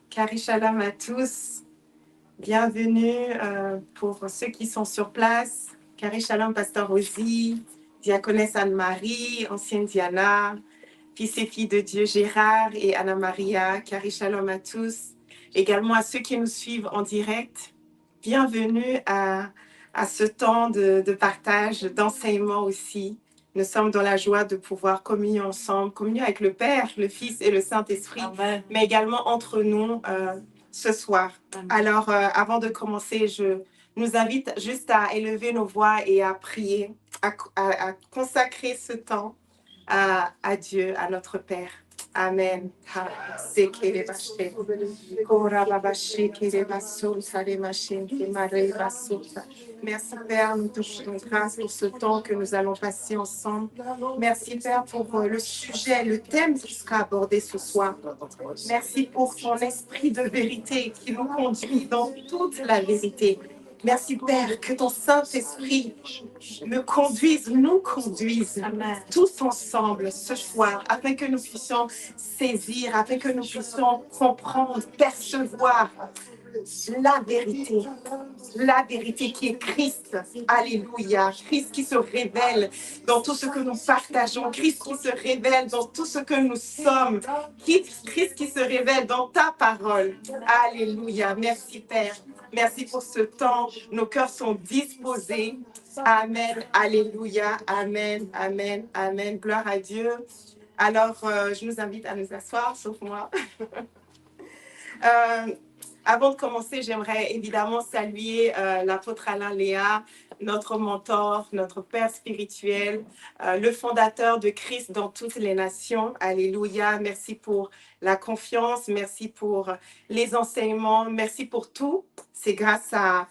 Kari Shalom à tous. Bienvenue pour ceux qui sont sur place. Kari Shalom, Pasteur Rosie, Diaconesse Anne-Marie, ancienne Diana, fils et filles de Dieu Gérard et Anna-Maria. Kari Shalom à tous. Également à ceux qui nous suivent en direct. Bienvenue à ce temps de partage, d'enseignement aussi. Nous sommes dans la joie de pouvoir communier ensemble, communier avec le Père, le Fils et le Saint-Esprit, mais également entre nous ce soir. Amen. Alors, avant de commencer, je nous invite juste à élever nos voix et à prier, à consacrer ce temps à Dieu, à notre Père. Amen. Merci Père, nous te rendons grâce pour ce temps que nous allons passer ensemble. Merci Père pour le sujet, le thème qui sera abordé ce soir. Merci pour ton esprit de vérité qui nous conduit dans toute la vérité. Merci Père, que ton Saint-Esprit me conduise, nous conduise tous ensemble ce soir, afin que nous puissions saisir, afin que nous puissions comprendre, percevoir la vérité qui est Christ. Alléluia. Christ qui se révèle dans tout ce que nous partageons, Christ qui se révèle dans tout ce que nous sommes, Christ qui se révèle dans ta parole. Alléluia. Merci Père. Merci pour ce temps. Nos cœurs sont disposés. Amen. Alléluia. Amen. Amen. Amen. Gloire à Dieu. Alors, je nous invite à nous asseoir, sauf moi. Avant de commencer, j'aimerais évidemment saluer l'apôtre Alain Léa, notre mentor, notre père spirituel, le fondateur de Christ dans toutes les nations. Alléluia. Merci pour la confiance, merci pour les enseignements, merci pour tout. C'est grâce à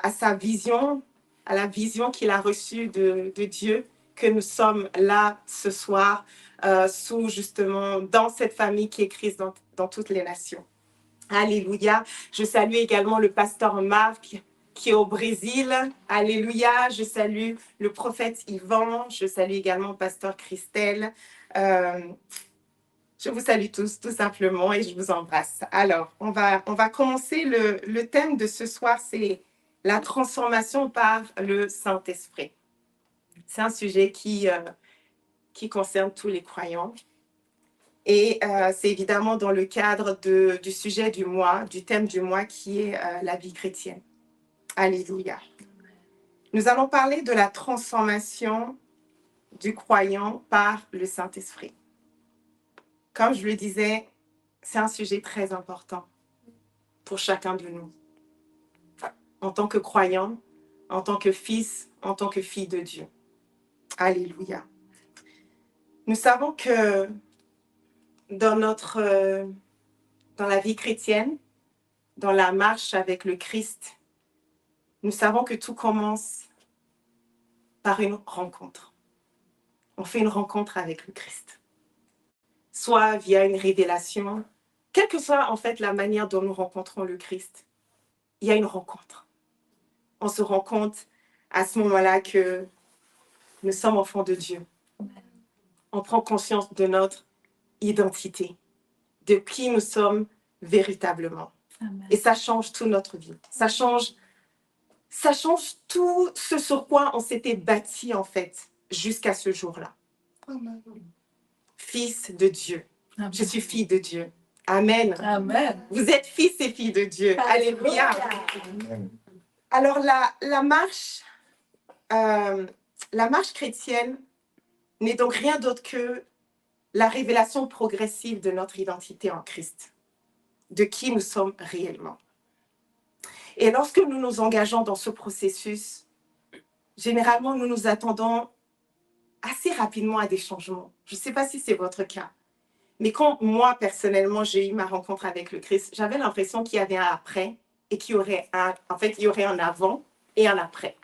sa vision, à la vision qu'il a reçue de Dieu, que nous sommes là ce soir, dans cette famille qui est Christ dans toutes les nations. Alléluia. Je salue également le pasteur Marc qui est au Brésil. Alléluia. Je salue le prophète Yvan. Je salue également le pasteur Christelle. Je vous salue tous, tout simplement, et je vous embrasse. Alors, on va commencer. Le thème de ce soir, c'est la transformation par le Saint-Esprit. C'est un sujet qui concerne tous les croyants. Et c'est évidemment dans le cadre du sujet du mois, du thème du mois qui est la vie chrétienne. Alléluia. Nous allons parler de la transformation du croyant par le Saint-Esprit. Comme je le disais, c'est un sujet très important pour chacun de nous. En tant que croyant, en tant que fils, en tant que fille de Dieu. Alléluia. Nous savons que dans la vie chrétienne, dans la marche avec le Christ, nous savons que tout commence par une rencontre. On fait une rencontre avec le Christ. Soit via une révélation, quelle que soit en fait la manière dont nous rencontrons le Christ, il y a une rencontre. On se rend compte à ce moment-là que nous sommes enfants de Dieu. On prend conscience de notre identité, de qui nous sommes véritablement. Amen. Et ça change toute notre vie. Ça change tout ce sur quoi on s'était bâti en fait jusqu'à ce jour-là. Amen. Fils de Dieu. Amen. Je suis fille de Dieu. Amen. Amen. Vous êtes fils et filles de Dieu. Alléluia. Amen. Alors la marche chrétienne n'est donc rien d'autre que la révélation progressive de notre identité en Christ, de qui nous sommes réellement. Et lorsque nous nous engageons dans ce processus, généralement, nous nous attendons assez rapidement à des changements. Je ne sais pas si c'est votre cas, mais quand moi, personnellement, j'ai eu ma rencontre avec le Christ, j'avais l'impression qu'il y avait un après et qu'il y aurait un avant et un après.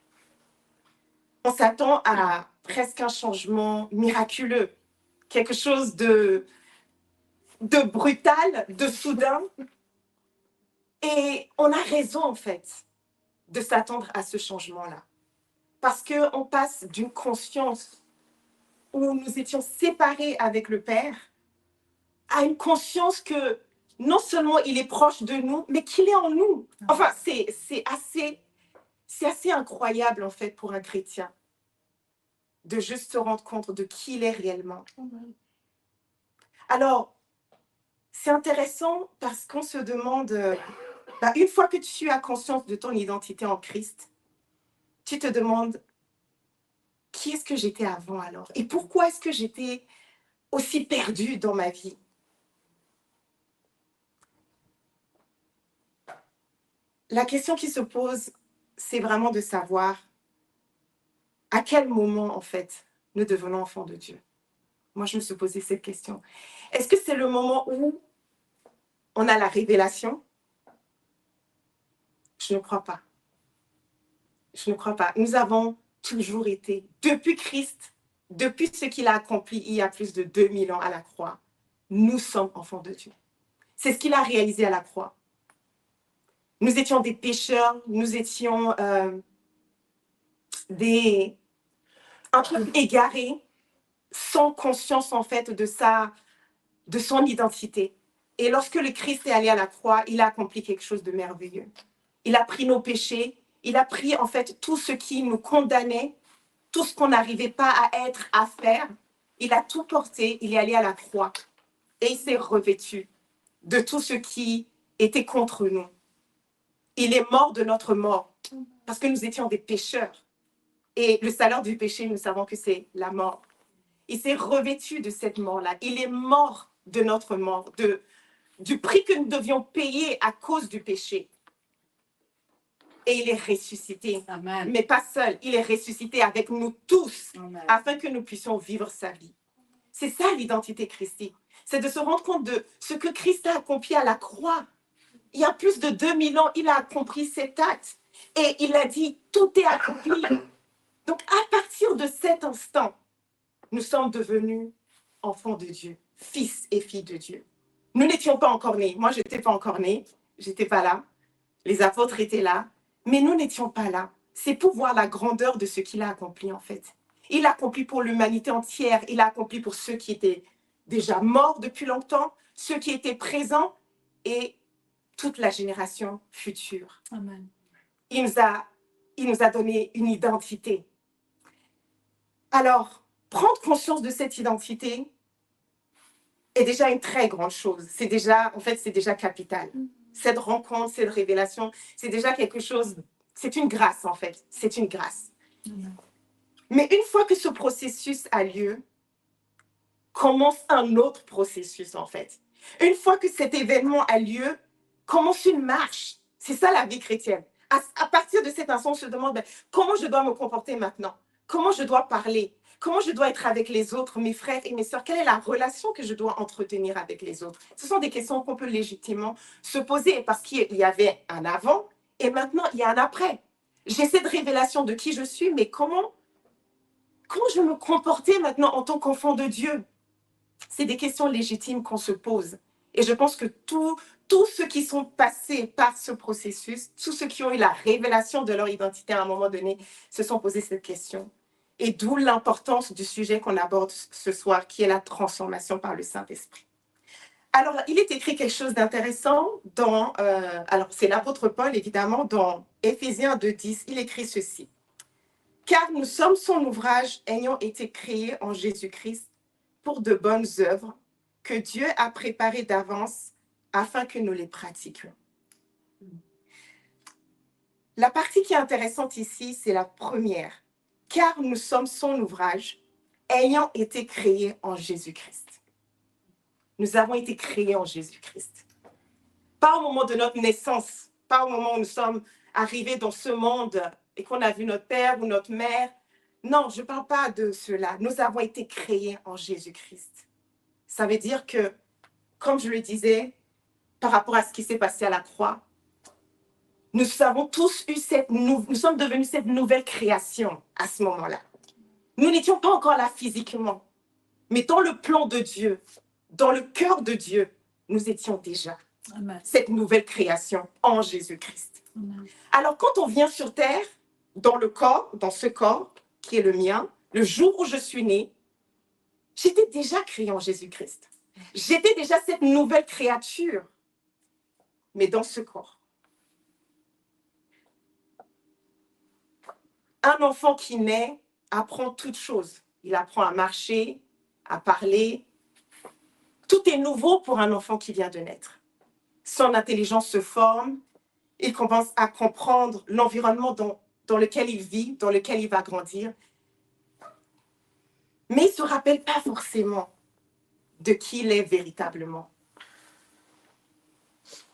On s'attend à presque un changement miraculeux, quelque chose de brutal, de soudain. Et on a raison, en fait, de s'attendre à ce changement-là. Parce qu'on passe d'une conscience où nous étions séparés avec le Père à une conscience que non seulement il est proche de nous, mais qu'il est en nous. Enfin, c'est assez incroyable, en fait, pour un chrétien, de juste se rendre compte de qui il est réellement. Alors, c'est intéressant parce qu'on se demande, une fois que tu as conscience de ton identité en Christ, tu te demandes, qui est-ce que j'étais avant alors? Et pourquoi est-ce que j'étais aussi perdue dans ma vie? La question qui se pose, c'est vraiment de savoir à quel moment, en fait, nous devenons enfants de Dieu. Moi, je me suis posé cette question. Est-ce que c'est le moment où on a la révélation? Je ne crois pas. Je ne crois pas. Nous avons toujours été, depuis Christ, depuis ce qu'il a accompli il y a plus de 2000 ans à la croix, nous sommes enfants de Dieu. C'est ce qu'il a réalisé à la croix. Nous étions des pécheurs, nous étions un peu égarés, sans conscience en fait de son identité. Et lorsque le Christ est allé à la croix, il a accompli quelque chose de merveilleux. Il a pris nos péchés, il a pris en fait tout ce qui nous condamnait, tout ce qu'on n'arrivait pas à être, à faire. Il a tout porté, il est allé à la croix et il s'est revêtu de tout ce qui était contre nous. Il est mort de notre mort parce que nous étions des pécheurs. Et le salaire du péché, nous savons que c'est la mort. Il s'est revêtu de cette mort-là. Il est mort de notre mort, du prix que nous devions payer à cause du péché. Et il est ressuscité. Amen. Mais pas seul, il est ressuscité avec nous tous, Amen. afin que nous puissions vivre sa vie. C'est ça l'identité christique. C'est de se rendre compte de ce que Christ a accompli à la croix. Il y a plus de 2000 ans, il a accompli cet acte. Et il a dit, tout est accompli. Donc, à partir de cet instant, nous sommes devenus enfants de Dieu, fils et filles de Dieu. Nous n'étions pas encore nés. Moi, je n'étais pas encore née. Je n'étais pas là. Les apôtres étaient là. Mais nous n'étions pas là. C'est pour voir la grandeur de ce qu'il a accompli, en fait. Il a accompli pour l'humanité entière. Il a accompli pour ceux qui étaient déjà morts depuis longtemps, ceux qui étaient présents et toute la génération future. Amen. Il nous a donné une identité. Alors, prendre conscience de cette identité est déjà une très grande chose. C'est déjà capital. Cette rencontre, cette révélation, c'est déjà quelque chose, c'est une grâce en fait. C'est une grâce. Mais une fois que ce processus a lieu, commence un autre processus en fait. Une fois que cet événement a lieu, commence une marche. C'est ça la vie chrétienne. À partir de cet instant, on se demande comment je dois me comporter maintenant? Comment je dois parler? Comment je dois être avec les autres, mes frères et mes sœurs? Quelle est la relation que je dois entretenir avec les autres? Ce sont des questions qu'on peut légitimement se poser parce qu'il y avait un avant et maintenant il y a un après. J'ai cette révélation de qui je suis, mais comment je vais me comporter maintenant en tant qu'enfant de Dieu? C'est des questions légitimes qu'on se pose. Et je pense que tous ceux qui sont passés par ce processus, tous ceux qui ont eu la révélation de leur identité à un moment donné, se sont posés cette question. Et d'où l'importance du sujet qu'on aborde ce soir, qui est la transformation par le Saint-Esprit. Alors, il est écrit quelque chose d'intéressant alors c'est l'apôtre Paul, évidemment, dans Éphésiens 2:10, il écrit ceci. « Car nous sommes son ouvrage ayant été créés en Jésus-Christ pour de bonnes œuvres que Dieu a préparées d'avance afin que nous les pratiquions. » La partie qui est intéressante ici, c'est la première. Car nous sommes son ouvrage, ayant été créés en Jésus-Christ. Nous avons été créés en Jésus-Christ. Pas au moment de notre naissance, pas au moment où nous sommes arrivés dans ce monde et qu'on a vu notre père ou notre mère. Non, je ne parle pas de cela. Nous avons été créés en Jésus-Christ. Ça veut dire que, comme je le disais, par rapport à ce qui s'est passé à la croix, nous avons tous eu nous sommes devenus cette nouvelle création à ce moment-là. Nous n'étions pas encore là physiquement, mais dans le plan de Dieu, dans le cœur de Dieu, nous étions déjà Amen. Cette nouvelle création en Jésus-Christ. Amen. Alors, quand on vient sur terre, dans ce corps qui est le mien, le jour où je suis née, j'étais déjà créée en Jésus-Christ. J'étais déjà cette nouvelle créature. mais dans ce corps. Un enfant qui naît apprend toutes choses. Il apprend à marcher, à parler. Tout est nouveau pour un enfant qui vient de naître. Son intelligence se forme, il commence à comprendre l'environnement dans lequel il vit, dans lequel il va grandir. Mais il ne se rappelle pas forcément de qui il est véritablement.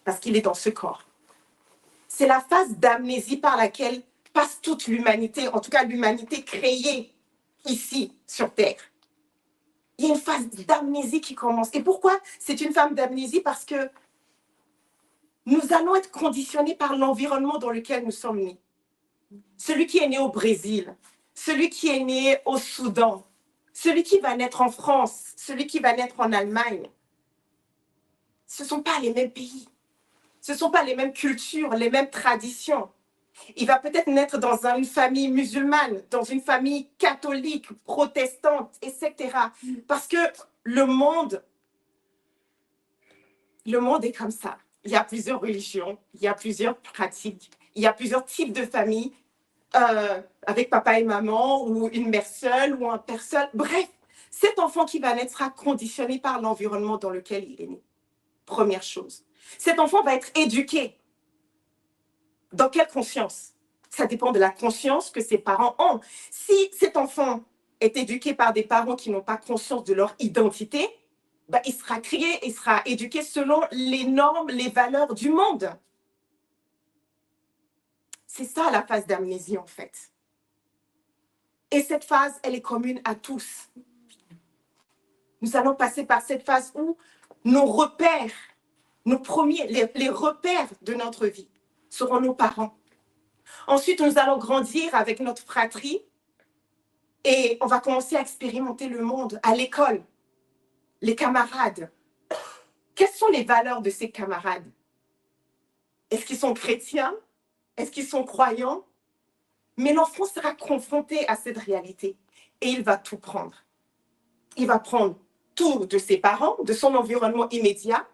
Parce qu'il est dans ce corps. C'est la phase d'amnésie par laquelle passe toute l'humanité, en tout cas l'humanité créée ici, sur Terre. Il y a une phase d'amnésie qui commence. Et pourquoi c'est une phase d'amnésie? Parce que nous allons être conditionnés par l'environnement dans lequel nous sommes nés. Celui qui est né au Brésil, celui qui est né au Soudan, celui qui va naître en France, celui qui va naître en Allemagne, ce ne sont pas les mêmes pays. Ce ne sont pas les mêmes cultures, les mêmes traditions. Il va peut-être naître dans une famille musulmane, dans une famille catholique, protestante, etc. Parce que le monde est comme ça. Il y a plusieurs religions, il y a plusieurs pratiques, il y a plusieurs types de familles, avec papa et maman, ou une mère seule, ou un père seul. Bref, cet enfant qui va naître sera conditionné par l'environnement dans lequel il est né. Première chose. Cet enfant va être éduqué. Dans quelle conscience? Ça dépend de la conscience que ses parents ont. Si cet enfant est éduqué par des parents qui n'ont pas conscience de leur identité, ben, il sera créé, il sera éduqué selon les normes, les valeurs du monde. C'est ça la phase d'amnésie en fait. Et cette phase, elle est commune à tous. Nous allons passer par cette phase où nos repères, nos premiers, les repères de notre vie seront nos parents. Ensuite, nous allons grandir avec notre fratrie et on va commencer à expérimenter le monde à l'école, les camarades. Quelles sont les valeurs de ces camarades? Est-ce qu'ils sont chrétiens? Est-ce qu'ils sont croyants? Mais l'enfant sera confronté à cette réalité et il va tout prendre. Il va prendre tout de ses parents, de son environnement immédiat,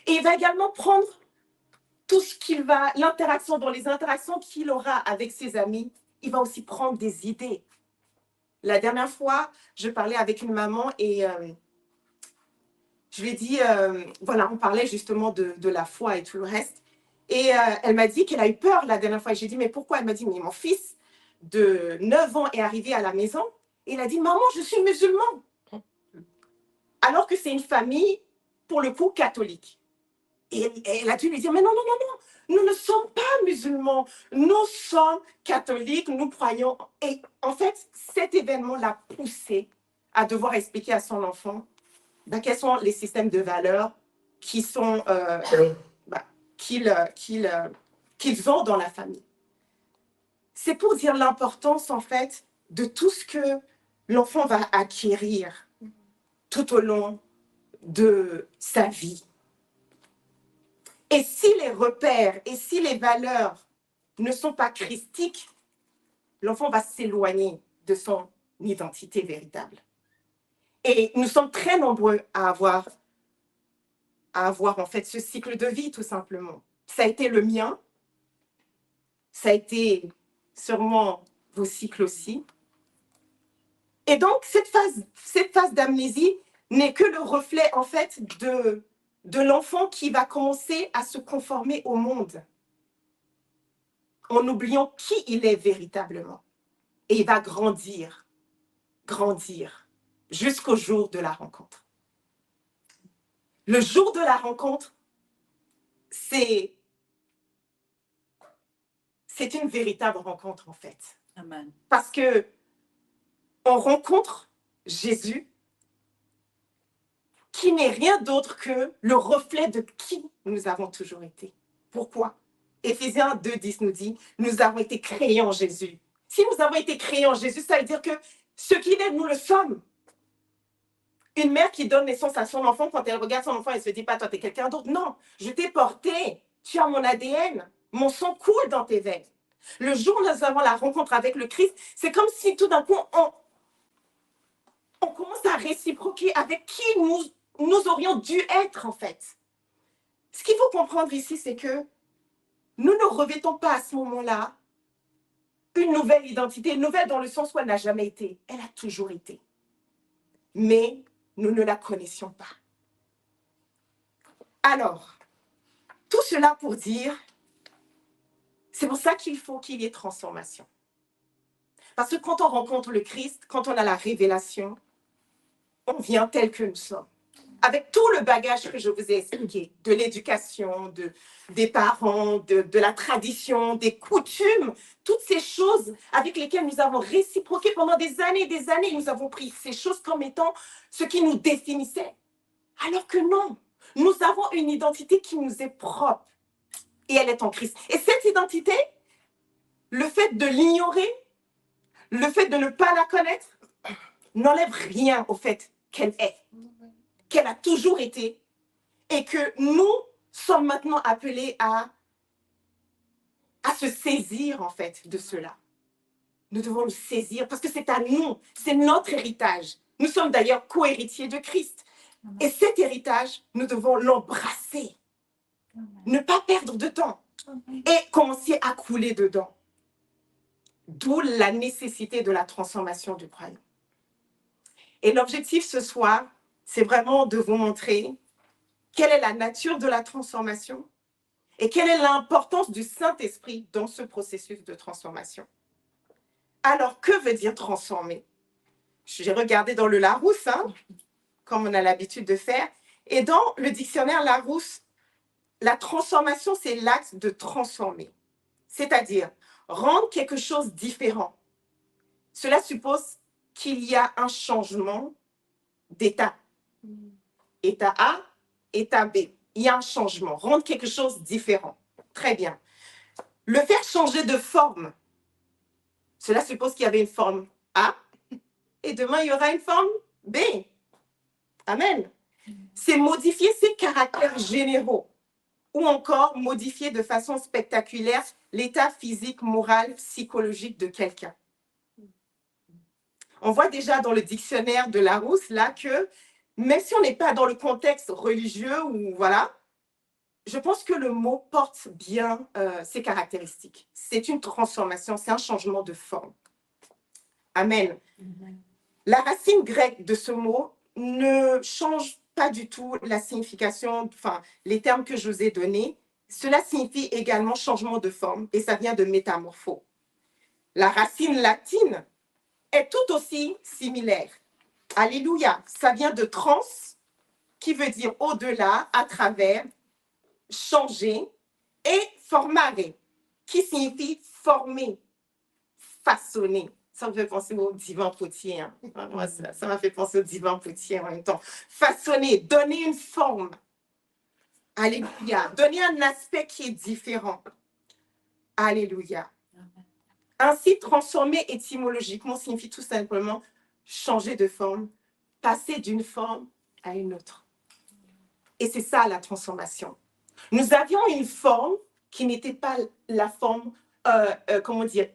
et il va également prendre tout ce qu'il va, dans les interactions qu'il aura avec ses amis, il va aussi prendre des idées. La dernière fois, je parlais avec une maman et je lui ai dit, voilà, on parlait justement de la foi et tout le reste. Et elle m'a dit qu'elle a eu peur la dernière fois. J'ai dit, mais pourquoi? Elle m'a dit, mais mon fils de 9 ans est arrivé à la maison et il a dit, maman, je suis musulman. Alors que c'est une famille, pour le coup, catholique. Et elle a dû lui dire, mais non, non, non, non, nous ne sommes pas musulmans, nous sommes catholiques, nous croyons. Et en fait, cet événement l'a poussé à devoir expliquer à son enfant quels sont les systèmes de valeurs qui sont, qu'ils ont dans la famille. C'est pour dire l'importance, en fait, de tout ce que l'enfant va acquérir tout au long de sa vie. Et si les repères et si les valeurs ne sont pas christiques, l'enfant va s'éloigner de son identité véritable. Et nous sommes très nombreux à avoir en fait ce cycle de vie, tout simplement. Ça a été le mien, ça a été sûrement vos cycles aussi. Et donc, cette phase d'amnésie n'est que le reflet, en fait, de l'enfant qui va commencer à se conformer au monde en oubliant qui il est véritablement. Et il va grandir, jusqu'au jour de la rencontre. Le jour de la rencontre, c'est une véritable rencontre, en fait. Amen. Parce que on rencontre Jésus, qui n'est rien d'autre que le reflet de qui nous avons toujours été. Pourquoi? Éphésiens 2,10 nous dit, nous avons été créés en Jésus. Si nous avons été créés en Jésus, ça veut dire que ce qu'il est, nous le sommes. Une mère qui donne naissance à son enfant, quand elle regarde son enfant, elle ne se dit pas, toi, tu es quelqu'un d'autre. Non, je t'ai porté, tu as mon ADN, mon sang coule dans tes veines. Le jour où nous avons la rencontre avec le Christ, c'est comme si tout d'un coup, on commence à réciproquer avec qui nous aurions dû être, en fait. Ce qu'il faut comprendre ici, c'est que nous ne revêtons pas à ce moment-là une nouvelle identité, nouvelle dans le sens où elle n'a jamais été. Elle a toujours été. Mais nous ne la connaissions pas. Alors, tout cela pour dire, c'est pour ça qu'il faut qu'il y ait transformation. Parce que quand on rencontre le Christ, quand on a la révélation, on vient tel que nous sommes. Avec tout le bagage que je vous ai expliqué, de l'éducation, des parents, de la tradition, des coutumes, toutes ces choses avec lesquelles nous avons réciproqué pendant des années, nous avons pris ces choses comme étant ce qui nous définissait. Alors que non, nous avons une identité qui nous est propre et elle est en Christ. Et cette identité, le fait de l'ignorer, le fait de ne pas la connaître, n'enlève rien au fait qu'elle est, qu'elle a toujours été, et que nous sommes maintenant appelés à se saisir, en fait, de cela. Nous devons le saisir parce que c'est à nous, c'est notre héritage. Nous sommes d'ailleurs co-héritiers de Christ. Et cet héritage, nous devons l'embrasser, ne pas perdre de temps et commencer à couler dedans. D'où la nécessité de la transformation du croyant. Et l'objectif ce soir, c'est vraiment de vous montrer quelle est la nature de la transformation et quelle est l'importance du Saint-Esprit dans ce processus de transformation. Alors, que veut dire transformer? J'ai regardé dans le Larousse, comme on a l'habitude de faire, et dans le dictionnaire Larousse, la transformation, c'est l'acte de transformer, c'est-à-dire rendre quelque chose différent. Cela suppose qu'il y a un changement d'état. État A, état B. Il y a un changement, rendre quelque chose différent. Très bien. Le faire changer de forme, cela suppose qu'il y avait une forme A, et demain, il y aura une forme B. Amen. C'est modifier ses caractères généraux, ou encore modifier de façon spectaculaire l'état physique, moral, psychologique de quelqu'un. On voit déjà dans le dictionnaire de Larousse, là, que même si on n'est pas dans le contexte religieux, ou voilà, je pense que le mot porte bien ses caractéristiques. C'est une transformation, c'est un changement de forme. Amen. La racine grecque de ce mot ne change pas du tout la signification, enfin, les termes que je vous ai donnés. Cela signifie également changement de forme et ça vient de métamorpho. La racine latine est tout aussi similaire. Alléluia, ça vient de trans, qui veut dire au-delà, à travers, changer, et formare, qui signifie former, façonner. Ça me fait penser au divin potier. Moi, ça m'a fait penser au divin potier en même temps. Façonner, donner une forme. Alléluia. Donner un aspect qui est différent. Alléluia. Ainsi, transformer étymologiquement signifie tout simplement changer de forme, passer d'une forme à une autre. Et c'est ça la transformation. Nous avions une forme qui n'était pas la forme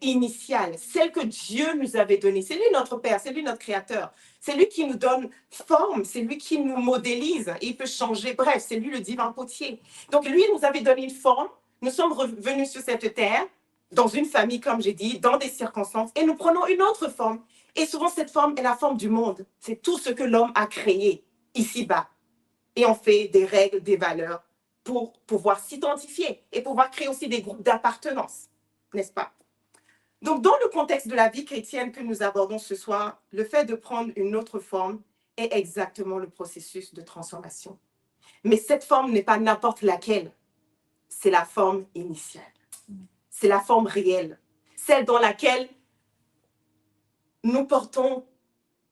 initiale, celle que Dieu nous avait donnée. C'est lui notre Père, c'est lui notre Créateur. C'est lui qui nous donne forme, c'est lui qui nous modélise. Il peut changer, bref, c'est lui le divin potier. Donc lui nous avait donné une forme. Nous sommes revenus sur cette terre, dans une famille, comme j'ai dit, dans des circonstances, et nous prenons une autre forme. Et souvent, cette forme est la forme du monde. C'est tout ce que l'homme a créé ici-bas. Et on fait des règles, des valeurs pour pouvoir s'identifier et pouvoir créer aussi des groupes d'appartenance, n'est-ce pas? Donc, dans le contexte de la vie chrétienne que nous abordons ce soir, le fait de prendre une autre forme est exactement le processus de transformation. Mais cette forme n'est pas n'importe laquelle, c'est la forme initiale. C'est la forme réelle, celle dans laquelle nous portons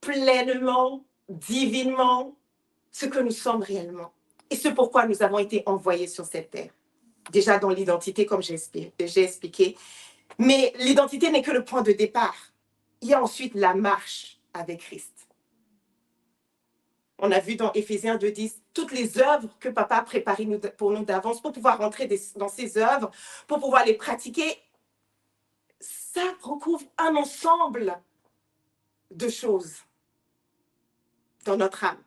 pleinement, divinement, ce que nous sommes réellement. Et c'est pourquoi nous avons été envoyés sur cette terre. Déjà dans l'identité, comme j'ai expliqué. Mais l'identité n'est que le point de départ. Il y a ensuite la marche avec Christ. On a vu dans Éphésiens 2:10, toutes les œuvres que Papa a préparées pour nous d'avance, pour pouvoir rentrer dans ces œuvres, pour pouvoir les pratiquer, ça recouvre un ensemble de choses dans notre âme.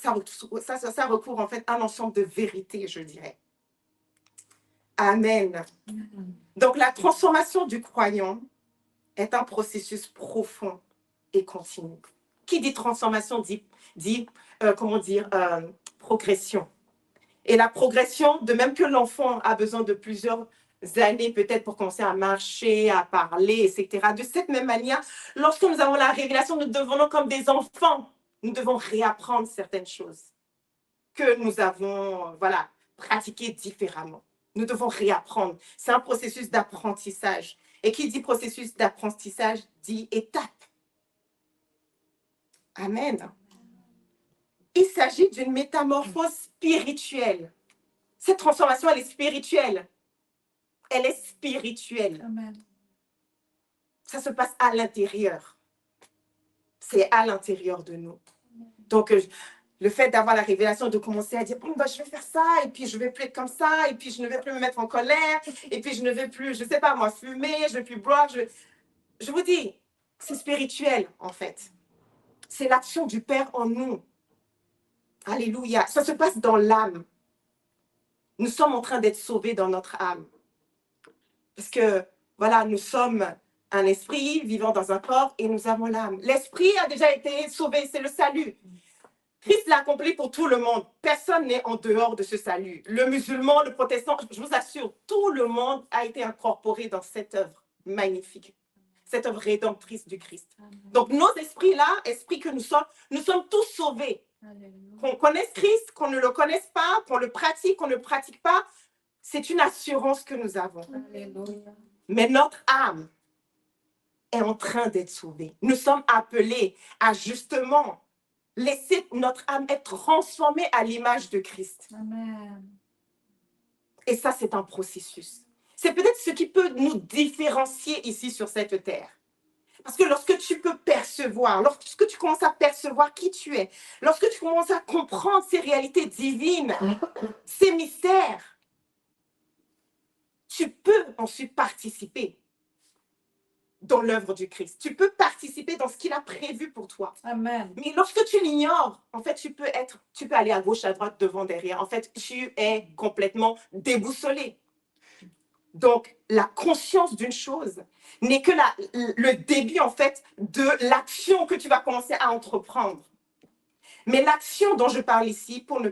ça recouvre en fait un ensemble de vérités, je dirais. Amen. Donc, la transformation du croyant est un processus profond et continu. Qui dit transformation dit progression. Et la progression, de même que l'enfant a besoin de plusieurs années peut-être pour commencer à marcher, à parler, etc. De cette même manière, lorsque nous avons la révélation, nous devenons comme des enfants. Nous devons réapprendre certaines choses que nous avons pratiquées différemment. Nous devons réapprendre. C'est un processus d'apprentissage. Et qui dit processus d'apprentissage dit étape. Amen. Il s'agit d'une métamorphose spirituelle. Cette transformation, elle est spirituelle. Elle est spirituelle. Amen. Ça se passe à l'intérieur. C'est à l'intérieur de nous. Donc, le fait d'avoir la révélation, de commencer à dire, je vais faire ça, et puis je ne vais plus être comme ça, et puis je ne vais plus me mettre en colère, et puis je ne vais plus, je ne sais pas moi, fumer, je ne vais plus boire. Je vous dis, c'est spirituel, en fait. C'est l'action du Père en nous. Alléluia. Ça se passe dans l'âme. Nous sommes en train d'être sauvés dans notre âme. Parce que, nous sommes un esprit vivant dans un corps et nous avons l'âme. L'esprit a déjà été sauvé, c'est le salut. Christ l'a accompli pour tout le monde. Personne n'est en dehors de ce salut. Le musulman, le protestant, je vous assure, tout le monde a été incorporé dans cette œuvre magnifique, cette œuvre rédemptrice du Christ. Donc nos esprits-là, esprits que nous sommes tous sauvés. Qu'on connaisse Christ, qu'on ne le connaisse pas, qu'on le pratique, qu'on ne le pratique pas, c'est une assurance que nous avons. Alléluia. Mais notre âme est en train d'être sauvée. Nous sommes appelés à justement laisser notre âme être transformée à l'image de Christ. Amen. Et ça, c'est un processus. C'est peut-être ce qui peut nous différencier ici sur cette terre. Parce que lorsque tu peux percevoir, lorsque tu commences à percevoir qui tu es, lorsque tu commences à comprendre ces réalités divines, ces mystères, tu peux ensuite participer dans l'œuvre du Christ. Tu peux participer dans ce qu'il a prévu pour toi. Amen. Mais lorsque tu l'ignores, en fait, tu peux aller à gauche, à droite, devant, derrière. En fait, tu es complètement déboussolé. Donc, la conscience d'une chose n'est que le début, en fait, de l'action que tu vas commencer à entreprendre. Mais l'action dont je parle ici, pour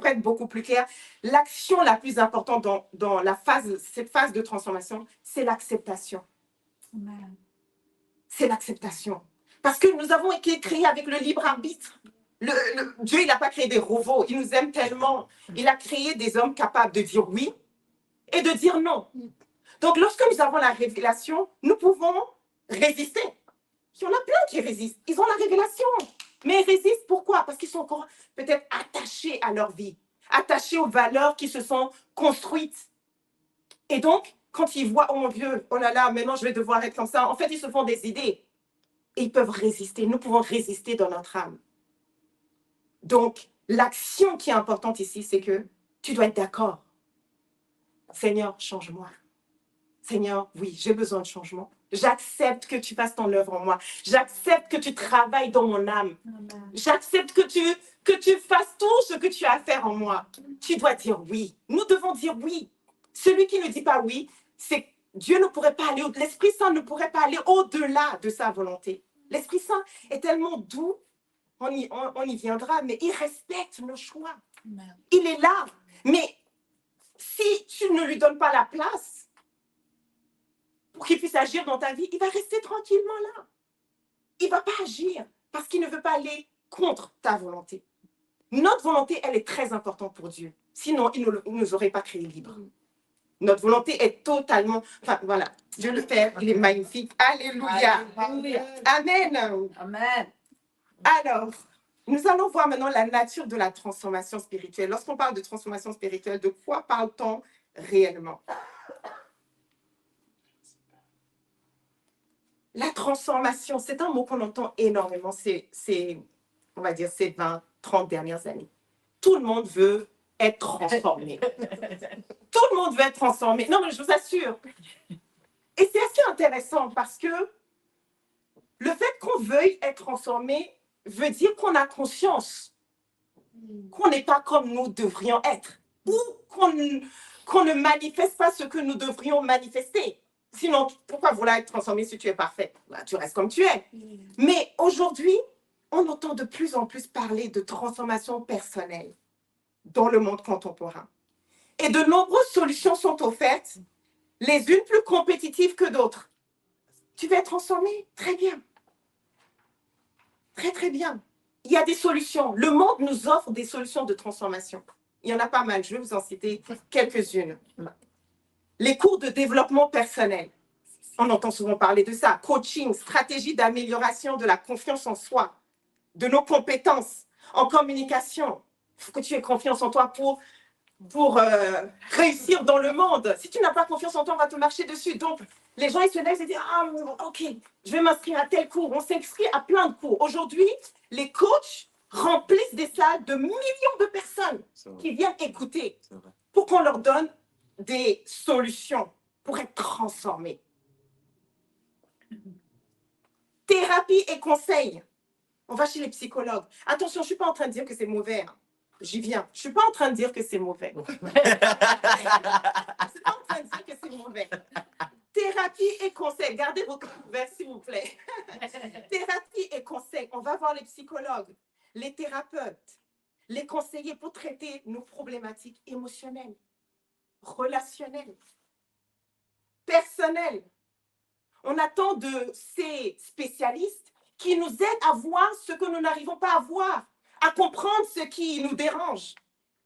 être beaucoup plus clair, l'action la plus importante dans cette phase de transformation, c'est l'acceptation. Amen. C'est l'acceptation. Parce que nous avons été créés avec le libre arbitre. Dieu, il n'a pas créé des robots. Il nous aime tellement. Il a créé des hommes capables de dire oui et de dire non. Donc, lorsque nous avons la révélation, nous pouvons résister. Il y en a plein qui résistent. Ils ont la révélation. Mais ils résistent pourquoi? Parce qu'ils sont encore peut-être attachés à leur vie, attachés aux valeurs qui se sont construites. Et donc, quand ils voient, oh mon Dieu, oh là là, maintenant je vais devoir être comme ça, en fait, ils se font des idées. Et ils peuvent résister. Nous pouvons résister dans notre âme. Donc, l'action qui est importante ici, c'est que tu dois être d'accord. Seigneur, change-moi. Seigneur, oui, j'ai besoin de changement. J'accepte que tu fasses ton œuvre en moi. J'accepte que tu travailles dans mon âme. Amen. J'accepte que tu fasses tout ce que tu as à faire en moi. Tu dois dire oui. Nous devons dire oui. Celui qui ne dit pas oui, c'est Dieu ne pourrait pas aller, l'Esprit Saint ne pourrait pas aller au-delà de sa volonté. L'Esprit Saint est tellement doux, on y viendra, mais il respecte nos choix. Amen. Il est là. Mais si tu ne lui donnes pas la place pour qu'il puisse agir dans ta vie, il va rester tranquillement là. Il ne va pas agir parce qu'il ne veut pas aller contre ta volonté. Notre volonté, elle est très importante pour Dieu. Sinon, il ne nous aurait pas créés libres. Notre volonté est totalement... Enfin, voilà. Dieu le Père, il est magnifique. Alléluia. Alléluia. Amen. Amen. Alors, nous allons voir maintenant la nature de la transformation spirituelle. Lorsqu'on parle de transformation spirituelle, de quoi parle-t-on réellement? La transformation, c'est un mot qu'on entend énormément on va dire, ces 20, 30 dernières années. Tout le monde veut être transformé. Tout le monde veut être transformé. Non, mais je vous assure. Et c'est assez intéressant parce que le fait qu'on veuille être transformé veut dire qu'on a conscience qu'on n'est pas comme nous devrions être ou qu'on ne manifeste pas ce que nous devrions manifester. Sinon, pourquoi vouloir être transformé si tu es parfait? Bah, tu restes comme tu es. Mais aujourd'hui, on entend de plus en plus parler de transformation personnelle dans le monde contemporain. Et de nombreuses solutions sont offertes, les unes plus compétitives que d'autres. Tu veux être transformé? Très bien. Très, très bien. Il y a des solutions. Le monde nous offre des solutions de transformation. Il y en a pas mal. Je vais vous en citer quelques-unes. Les cours de développement personnel. On entend souvent parler de ça. Coaching, stratégie d'amélioration de la confiance en soi, de nos compétences en communication. Il faut que tu aies confiance en toi pour réussir dans le monde. Si tu n'as pas confiance en toi, on va te marcher dessus. Donc, les gens, ils se lèvent et disent « Ah, ok, je vais m'inscrire à tel cours. » On s'inscrit à plein de cours. Aujourd'hui, les coachs remplissent des salles de millions de personnes qui viennent écouter pour qu'on leur donne des solutions pour être transformés. Thérapie et conseils. On va chez les psychologues. Attention, je ne suis pas en train de dire que c'est mauvais. Hein. J'y viens. Je ne suis pas en train de dire que c'est mauvais. Je ne suis pas en train de dire que c'est mauvais. Thérapie et conseils. Gardez vos cœurs ouverts, s'il vous plaît. Thérapie et conseils. On va voir les psychologues, les thérapeutes, les conseillers pour traiter nos problématiques émotionnelles, relationnelles, personnelles. On attend de ces spécialistes qui nous aident à voir ce que nous n'arrivons pas à voir, à comprendre ce qui nous dérange,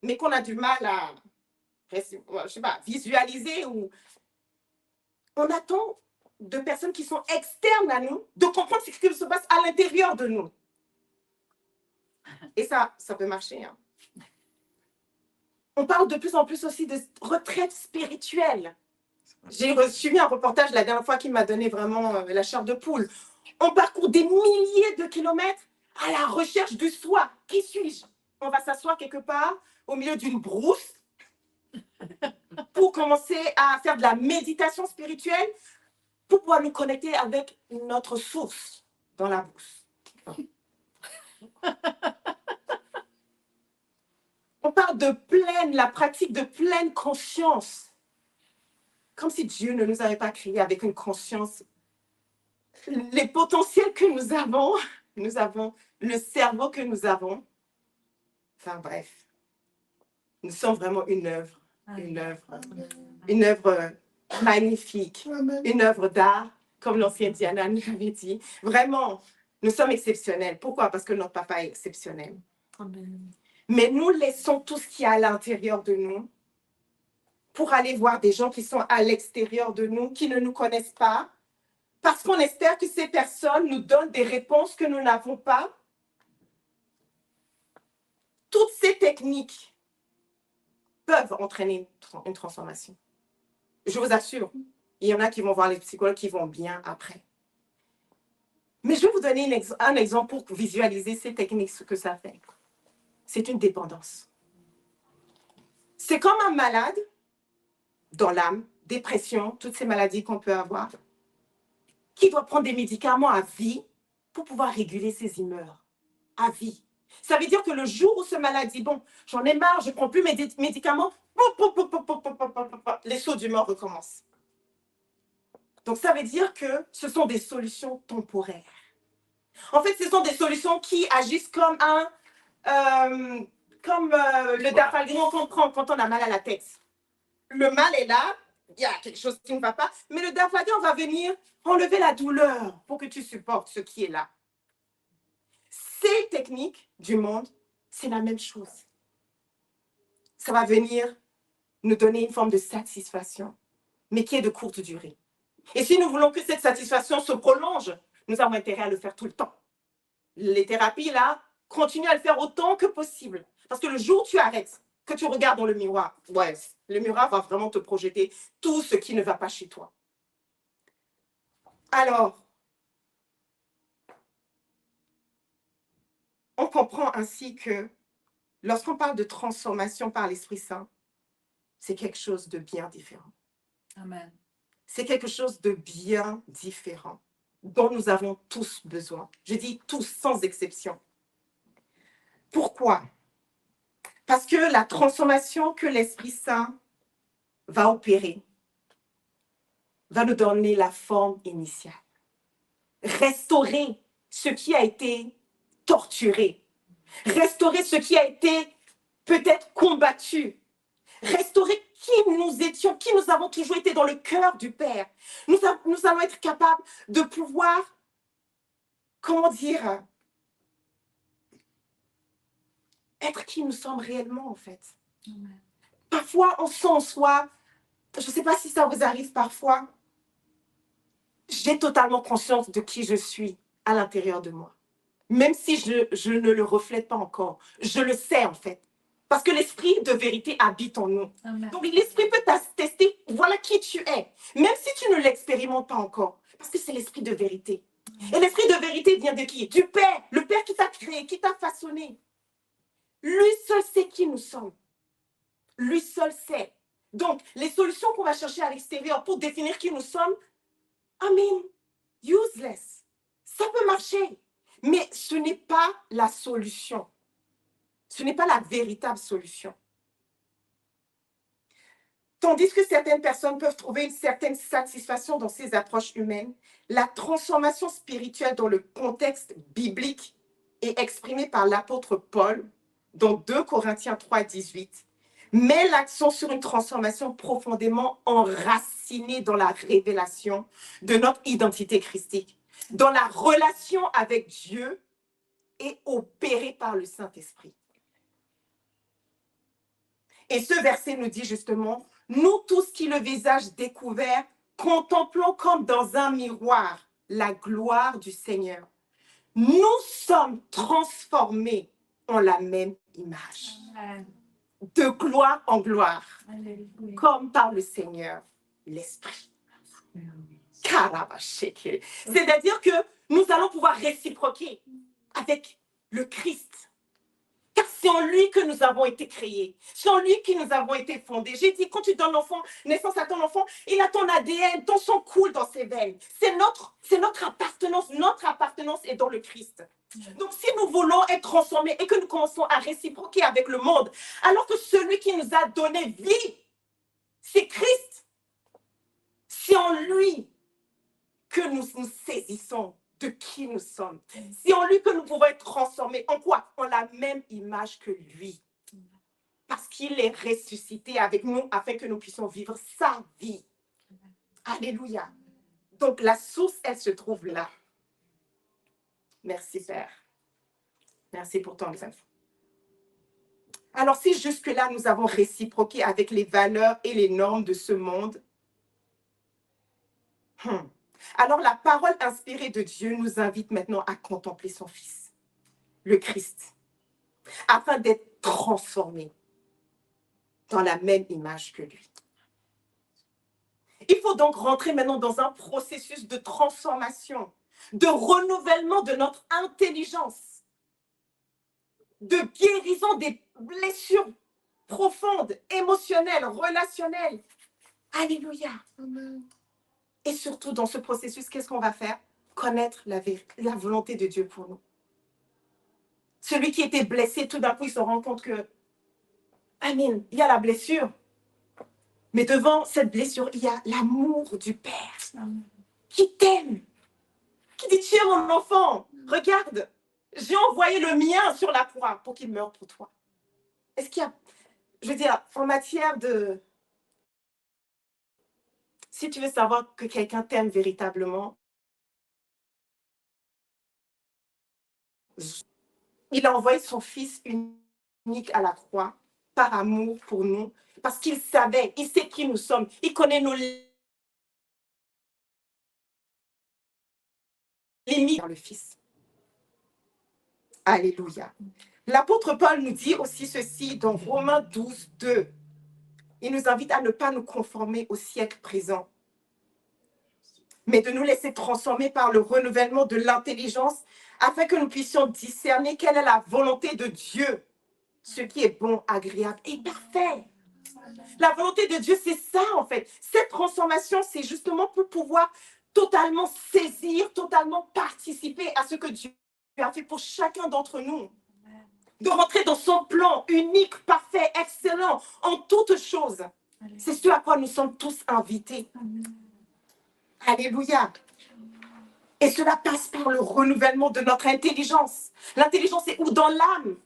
mais qu'on a du mal à, je sais pas, visualiser. Ou on attend de personnes qui sont externes à nous de comprendre ce qui se passe à l'intérieur de nous. Et ça peut marcher. Hein. On parle de plus en plus aussi de retraite spirituelle. J'ai suivi un reportage la dernière fois qui m'a donné vraiment la chair de poule. On parcourt des milliers de kilomètres à la recherche du soi. Qui suis-je? On va s'asseoir quelque part au milieu d'une brousse pour commencer à faire de la méditation spirituelle pour pouvoir nous connecter avec notre source dans la brousse. On parle de la pratique de pleine conscience. Comme si Dieu ne nous avait pas créés avec une conscience. Les potentiels que nous avons le cerveau que nous avons. Enfin bref, nous sommes vraiment une œuvre magnifique, une œuvre d'art, comme l'ancienne Diana nous l'avait dit. Vraiment, nous sommes exceptionnels. Pourquoi? Parce que notre papa est exceptionnel. Amen. Mais nous laissons tout ce qui est à l'intérieur de nous pour aller voir des gens qui sont à l'extérieur de nous, qui ne nous connaissent pas, parce qu'on espère que ces personnes nous donnent des réponses que nous n'avons pas. Toutes ces techniques peuvent entraîner une transformation. Je vous assure, il y en a qui vont voir les psychologues qui vont bien après. Mais je vais vous donner un exemple pour visualiser ces techniques, ce que ça fait. C'est une dépendance. C'est comme un malade dans l'âme, dépression, toutes ces maladies qu'on peut avoir, qui doit prendre des médicaments à vie pour pouvoir réguler ses humeurs. À vie. Ça veut dire que le jour où ce malade dit, bon, j'en ai marre, je ne prends plus mes médicaments, les sauts d'humeur recommencent. Donc ça veut dire que ce sont des solutions temporaires. En fait, ce sont des solutions qui agissent comme le dafalgran qu'on prend quand on a mal à la tête. Le mal est là, il y a quelque chose qui ne va pas, mais le dafalgran va venir enlever la douleur pour que tu supportes ce qui est là. Ces techniques du monde, c'est la même chose. Ça va venir nous donner une forme de satisfaction, mais qui est de courte durée. Et si nous voulons que cette satisfaction se prolonge, nous avons intérêt à le faire tout le temps. Les thérapies, là, continuent à le faire autant que possible. Parce que le jour où tu arrêtes, que tu regardes dans le miroir, ouais, le miroir va vraiment te projeter tout ce qui ne va pas chez toi. Alors, on comprend ainsi que lorsqu'on parle de transformation par l'Esprit Saint, c'est quelque chose de bien différent. Amen. C'est quelque chose de bien différent dont nous avons tous besoin. Je dis tous, sans exception. Pourquoi? Parce que la transformation que l'Esprit Saint va opérer va nous donner la forme initiale. Restaurer ce qui a été torturé. Restaurer ce qui a été peut-être combattu. Restaurer qui nous étions, qui nous avons toujours été dans le cœur du Père. Nous allons être capables de pouvoir, comment dire, être qui nous sommes réellement en fait. Amen. Parfois, on sent en soi, je ne sais pas si ça vous arrive parfois, j'ai totalement conscience de qui je suis à l'intérieur de moi. Même si je ne le reflète pas encore. Je le sais en fait. Parce que l'esprit de vérité habite en nous. Amen. Donc l'esprit peut t'attester, voilà qui tu es. Même si tu ne l'expérimentes pas encore. Parce que c'est l'esprit de vérité. Et l'esprit de vérité vient de qui? Du Père. Le Père qui t'a créé, qui t'a façonné. Lui seul sait qui nous sommes. Lui seul sait. Donc, les solutions qu'on va chercher à l'extérieur pour définir qui nous sommes, useless. Ça peut marcher, mais ce n'est pas la solution. Ce n'est pas la véritable solution. Tandis que certaines personnes peuvent trouver une certaine satisfaction dans ces approches humaines, la transformation spirituelle dans le contexte biblique est exprimée par l'apôtre Paul dans 2 Corinthiens 3, 18, met l'accent sur une transformation profondément enracinée dans la révélation de notre identité christique, dans la relation avec Dieu et opérée par le Saint-Esprit. Et ce verset nous dit justement, nous tous qui le visage découvert, contemplons comme dans un miroir la gloire du Seigneur. Nous sommes transformés en la même image. Amen. De gloire en gloire, Alléluia. comme par le Seigneur, l'Esprit. Karabasheke. C'est-à-dire que nous allons pouvoir réciproquer avec le Christ. Car c'est en lui que nous avons été créés. C'est en lui que nous avons été fondés. J'ai dit, quand tu donnes naissance à ton enfant, il a ton ADN, ton sang coule dans ses veines. C'est notre appartenance. Notre appartenance est dans le Christ. Donc, si nous voulons être transformés et que nous commençons à réciproquer avec le monde, alors que celui qui nous a donné vie, c'est Christ, c'est en lui que nous nous saisissons de qui nous sommes. C'est en lui que nous pouvons être transformés. En quoi? En la même image que lui. Parce qu'il est ressuscité avec nous afin que nous puissions vivre sa vie. Alléluia. Donc, la source, elle se trouve là. Merci, Père. Merci pour ton info. Alors, si jusque-là, nous avons réciproqué avec les valeurs et les normes de ce monde, alors la parole inspirée de Dieu nous invite maintenant à contempler son Fils, le Christ, afin d'être transformés dans la même image que lui. Il faut donc rentrer maintenant dans un processus de transformation, de renouvellement de notre intelligence, de guérison des blessures profondes, émotionnelles, relationnelles. Alléluia. Amen. Et surtout, dans ce processus, qu'est-ce qu'on va faire? Connaître la volonté de Dieu pour nous. Celui qui était blessé, tout d'un coup, il se rend compte que, il y a la blessure. Mais devant cette blessure, il y a l'amour du Père qui t'aime, qui dit, tu es mon enfant, regarde, j'ai envoyé le mien sur la croix pour qu'il meure pour toi. Est-ce qu'il y a, je veux dire, en matière de... Si tu veux savoir que quelqu'un t'aime véritablement, il a envoyé son Fils unique à la croix par amour pour nous, parce qu'il savait, il sait qui nous sommes, il connaît nos limites dans le Fils. Alléluia. L'apôtre Paul nous dit aussi ceci dans Romains 12, 2. Il nous invite à ne pas nous conformer au siècle présent, mais de nous laisser transformer par le renouvellement de l'intelligence afin que nous puissions discerner quelle est la volonté de Dieu, ce qui est bon, agréable et parfait. La volonté de Dieu, c'est ça en fait. Cette transformation, c'est justement pour pouvoir totalement saisir, totalement participer à ce que Dieu a fait pour chacun d'entre nous. de rentrer dans son plan unique, parfait, excellent, en toutes choses. C'est ce à quoi nous sommes tous invités. Amen. Alléluia. Et cela passe par le renouvellement de notre intelligence. L'intelligence est où? Dans l'âme.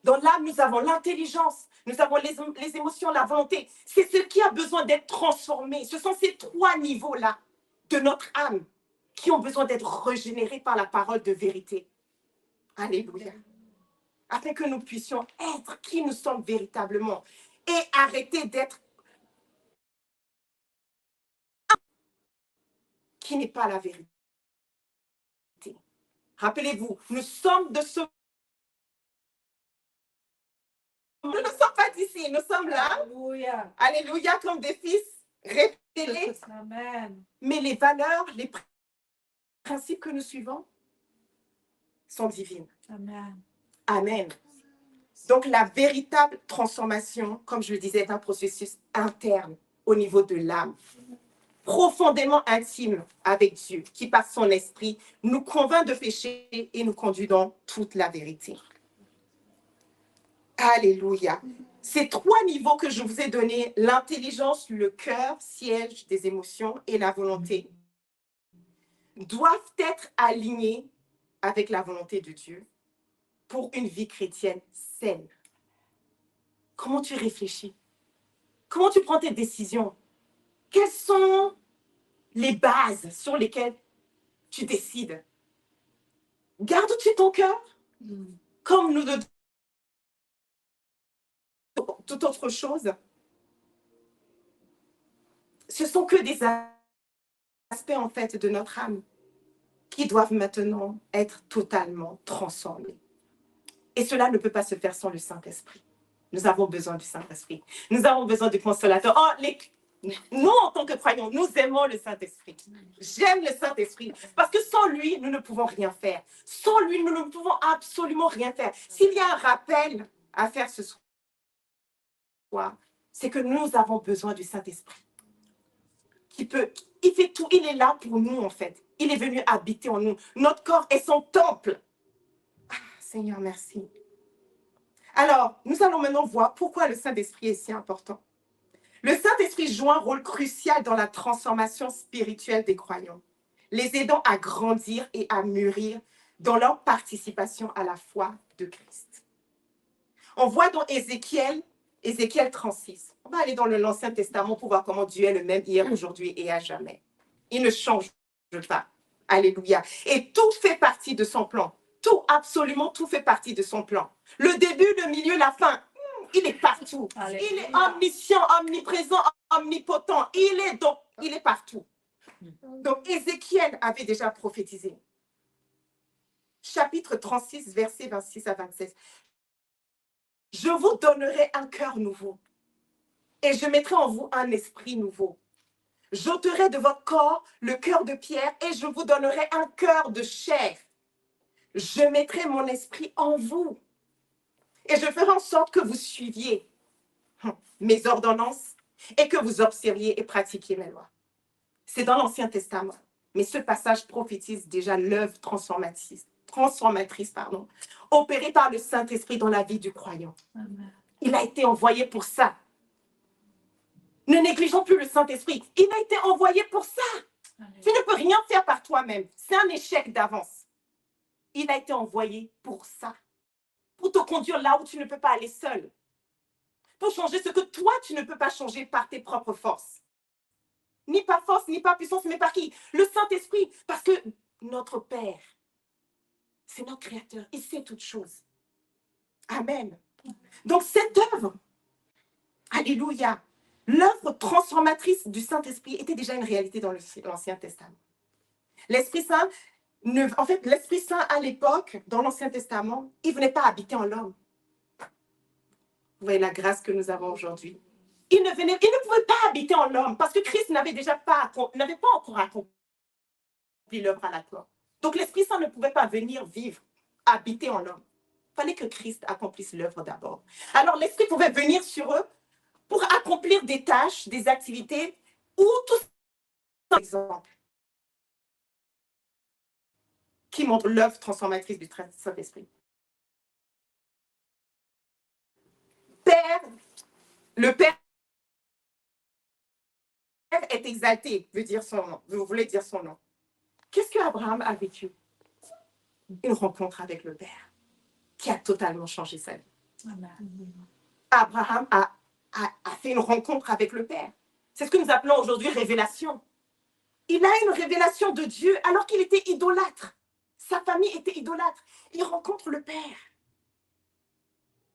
Dans l'âme, nous avons l'intelligence, nous avons les émotions, la volonté. C'est ce qui a besoin d'être transformé. Ce sont ces trois niveaux-là de notre âme qui ont besoin d'être régénérés par la parole de vérité. Alléluia. Afin que nous puissions être qui nous sommes véritablement et arrêter d'être qui n'est pas la vérité. Rappelez-vous, nous sommes de ce... Nous ne sommes pas d'ici, nous sommes là. Alléluia. Alléluia, comme des fils révélés. Amen. Mais les valeurs, les principes que nous suivons sont divines. Amen. Amen. Donc, la véritable transformation, comme je le disais, est un processus interne au niveau de l'âme, profondément intime avec Dieu, qui par son esprit nous convainc de péché et nous conduit dans toute la vérité. Alléluia. Ces trois niveaux que je vous ai donnés, l'intelligence, le cœur, siège des émotions et la volonté, doivent être alignés avec la volonté de Dieu pour une vie chrétienne saine. Comment tu réfléchis? Comment tu prends tes décisions? Quelles sont les bases sur lesquelles tu décides? Gardes-tu ton cœur comme nous de toute autre chose? Ce sont que des aspects en fait de notre âme qui doivent maintenant être totalement transformés. Et cela ne peut pas se faire sans le Saint-Esprit. Nous avons besoin du Saint-Esprit. Nous avons besoin du consolateur. Nous, en tant que croyants, nous aimons le Saint-Esprit. J'aime le Saint-Esprit parce que sans lui, nous ne pouvons rien faire. Sans lui, nous ne pouvons absolument rien faire. S'il y a un rappel à faire ce soir, c'est que nous avons besoin du Saint-Esprit. Il fait tout, il est là pour nous en fait. Il est venu habiter en nous. Notre corps est son temple. Ah, Seigneur, merci. Alors, nous allons maintenant voir pourquoi le Saint-Esprit est si important. Le Saint-Esprit joue un rôle crucial dans la transformation spirituelle des croyants, les aidant à grandir et à mûrir dans leur participation à la foi de Christ. On voit dans Ézéchiel 36. On va aller dans l'Ancien Testament pour voir comment Dieu est le même hier, aujourd'hui et à jamais. Il ne change pas. Alléluia. Et tout fait partie de son plan. Tout, absolument tout fait partie de son plan. Le début, le milieu, la fin. Il est partout. Alléluia. Il est omniscient, omniprésent, omnipotent. Il est partout. Donc, Ézéchiel avait déjà prophétisé. Chapitre 36, versets 26 à 27. Je vous donnerai un cœur nouveau et je mettrai en vous un esprit nouveau. J'ôterai de votre corps le cœur de pierre et je vous donnerai un cœur de chair. Je mettrai mon esprit en vous et je ferai en sorte que vous suiviez mes ordonnances et que vous observiez et pratiquiez mes lois. C'est dans l'Ancien Testament, mais ce passage prophétise déjà l'œuvre transformatrice, opérée par le Saint-Esprit dans la vie du croyant. Amen. Il a été envoyé pour ça. Ne négligeons plus le Saint-Esprit. Il a été envoyé pour ça. Amen. Tu ne peux rien faire par toi-même. C'est un échec d'avance. Il a été envoyé pour ça. Pour te conduire là où tu ne peux pas aller seul. Pour changer ce que toi, tu ne peux pas changer par tes propres forces. Ni par force, ni par puissance, mais par qui? Le Saint-Esprit. Parce que notre Père, c'est notre Créateur. Il sait toutes choses. Amen. Donc cette œuvre, alléluia, l'œuvre transformatrice du Saint-Esprit était déjà une réalité dans l'Ancien Testament. L'Esprit Saint, l'Esprit Saint à l'époque, dans l'Ancien Testament, il ne venait pas habiter en l'homme. Vous voyez la grâce que nous avons aujourd'hui. Il ne pouvait pas habiter en l'homme parce que Christ n'avait pas encore accompli l'œuvre à la croix. Donc l'Esprit Saint ne pouvait pas venir vivre, habiter en l'homme. Il fallait que Christ accomplisse l'œuvre d'abord. Alors l'Esprit pouvait venir sur eux pour accomplir des tâches, des activités ou tout par exemple qui montre l'œuvre transformatrice du Saint-Esprit. Le Père est exalté, veut dire son nom. Vous voulez dire son nom. Qu'est-ce qu'Abraham a vécu? Une rencontre avec le Père qui a totalement changé sa vie. Amen. Abraham a fait une rencontre avec le Père. C'est ce que nous appelons aujourd'hui révélation. Il a une révélation de Dieu alors qu'il était idolâtre. Sa famille était idolâtre. Il rencontre le Père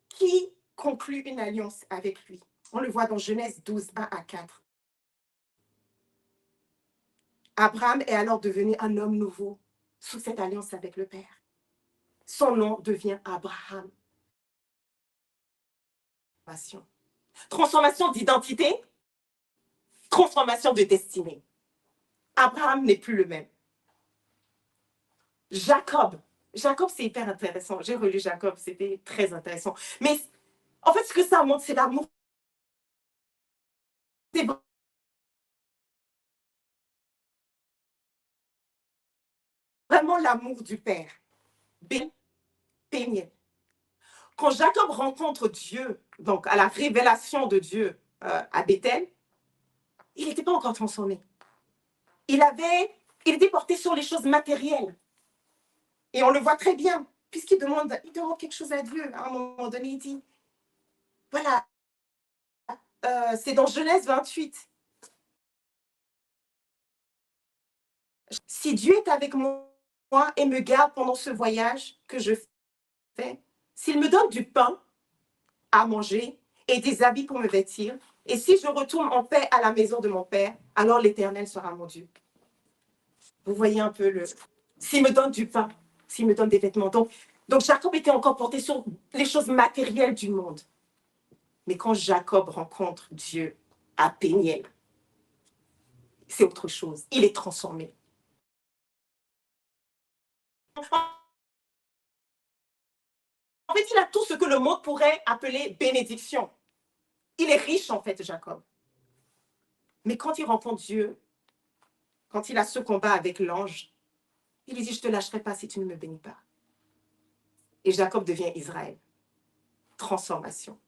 qui conclut une alliance avec lui. On le voit dans Genèse 12, 1 à 4. Abraham est alors devenu un homme nouveau sous cette alliance avec le Père. Son nom devient Abraham. Transformation d'identité, transformation de destinée. Abraham n'est plus le même. Jacob, c'est hyper intéressant. J'ai relu Jacob, c'était très intéressant. Mais en fait, ce que ça montre, c'est l'amour. C'est vraiment l'amour du Père. Péniel. Quand Jacob rencontre Dieu, donc à la révélation de Dieu à Bethel, il n'était pas encore transformé. Il était porté sur les choses matérielles. Et on le voit très bien, puisqu'il demande quelque chose à Dieu. À un moment donné, il dit, voilà, c'est dans Genèse 28. Si Dieu est avec moi et me garde pendant ce voyage que je fais, s'il me donne du pain à manger et des habits pour me vêtir, et si je retourne en paix à la maison de mon Père, alors l'Éternel sera mon Dieu. Vous voyez un peu s'il me donne du pain, s'il me donne des vêtements. Donc Jacob était encore porté sur les choses matérielles du monde. Mais quand Jacob rencontre Dieu à Péniel, c'est autre chose. Il est transformé. En fait, il a tout ce que le monde pourrait appeler bénédiction. Il est riche, en fait, Jacob. Mais quand il rencontre Dieu, quand il a ce combat avec l'ange, il lui dit, je ne te lâcherai pas si tu ne me bénis pas. Et Jacob devient Israël. Transformation.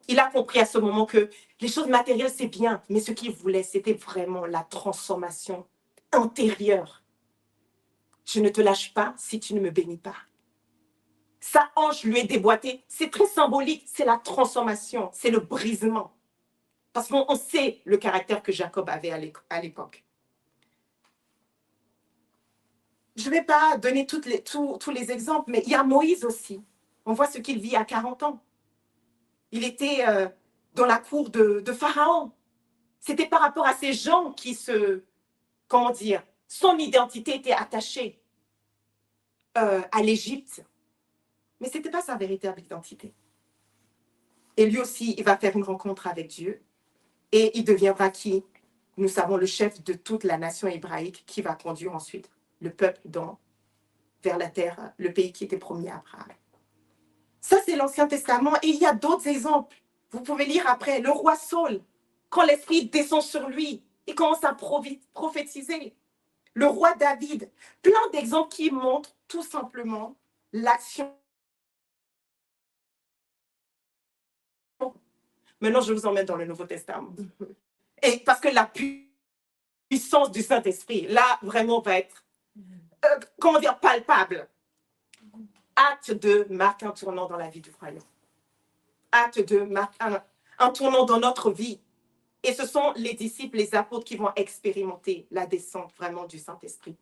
Il a compris à ce moment que les choses matérielles, c'est bien, mais ce qu'il voulait, c'était vraiment la transformation intérieure. Je ne te lâche pas si tu ne me bénis pas. Sa hanche lui est déboîtée. C'est très symbolique, c'est la transformation, c'est le brisement. Parce qu'on sait le caractère que Jacob avait à l'époque. Je ne vais pas donner tous les exemples, mais il y a Moïse aussi. On voit ce qu'il vit à 40 ans. Il était dans la cour de Pharaon. C'était par rapport à ces gens qui comment dire, son identité était attachée à l'Égypte. Mais ce n'était pas sa véritable identité. Et lui aussi, il va faire une rencontre avec Dieu. Et il deviendra qui? Nous savons le chef de toute la nation hébraïque qui va conduire ensuite le peuple vers la terre, le pays qui était promis à Abraham. Ça, c'est l'Ancien Testament. Et il y a d'autres exemples. Vous pouvez lire après le roi Saul, quand l'Esprit descend sur lui, il commence à prophétiser. Le roi David, plein d'exemples qui montrent tout simplement l'action. Maintenant, je vous emmène dans le Nouveau Testament. Et parce que la puissance du Saint-Esprit, là, vraiment, va être, palpable. Acte 2 marque un tournant dans la vie du royaume. Acte 2 marque un tournant dans notre vie. Et ce sont les disciples, les apôtres qui vont expérimenter la descente vraiment du Saint-Esprit.